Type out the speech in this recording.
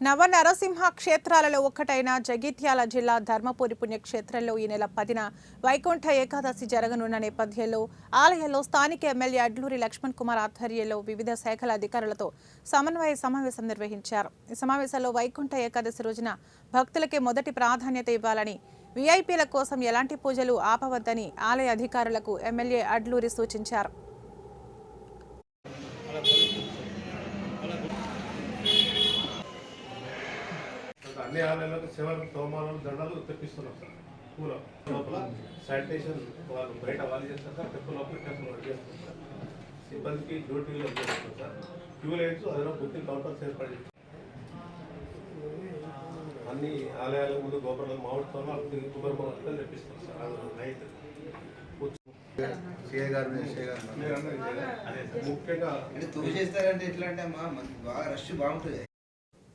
నవనరసింహ క్షేత్రాలలో ఒక్కటైన జగిత్యాల జిల్లా ధర్మపురి పుణ్యక్షేత్రంలో ఈ నెల 10న వైకుంఠ ఏకాదశి జరగనున్న నేపథ్యంలో ఆలయంలో స్థానిక ఎమ్మెల్యే అడ్లూరి లక్ష్మణ్ కుమార్ ఆధ్వర్యంలో వివిధ శాఖల అధికారులతో సమన్వయ సమావేశం నిర్వహించారు. ఈ సమావేశంలో వైకుంఠ ఏకాదశి రోజున భక్తులకే మొదటి ప్రాధాన్యత ఇవ్వాలని, వీఐపీల కోసం ఎలాంటి పూజలు ఆపవద్దని ఆలయ అధికారులకు ఎమ్మెల్యే అడ్లూరి సూచించారు. అన్ని ఆలయాలకు శివలకు తోమాలను దండలు తెప్పిస్తున్నాం సార్. పూల లోపల శానిటేషన్ వాళ్ళు బయట వాళ్ళు చేస్తారు సార్. టెంపుల్ లోపల టెంపుల్ చేస్తారు సార్. సిబ్బందికి డ్యూటీలో చేస్తారు సార్. క్యూ లైన్స్ అదనపు బుకింగ్ కౌంటర్స్ ఏర్పడి అన్ని ఆలయాల ముందు గోపురాలు మామిడితో కొబ్బరి మామిడితో తెప్పిస్తాం సార్. అది నైట్ ముఖ్యంగా చేస్తారంటే ఎట్లా అంటే బాగా రష్ బాగుంటుంది.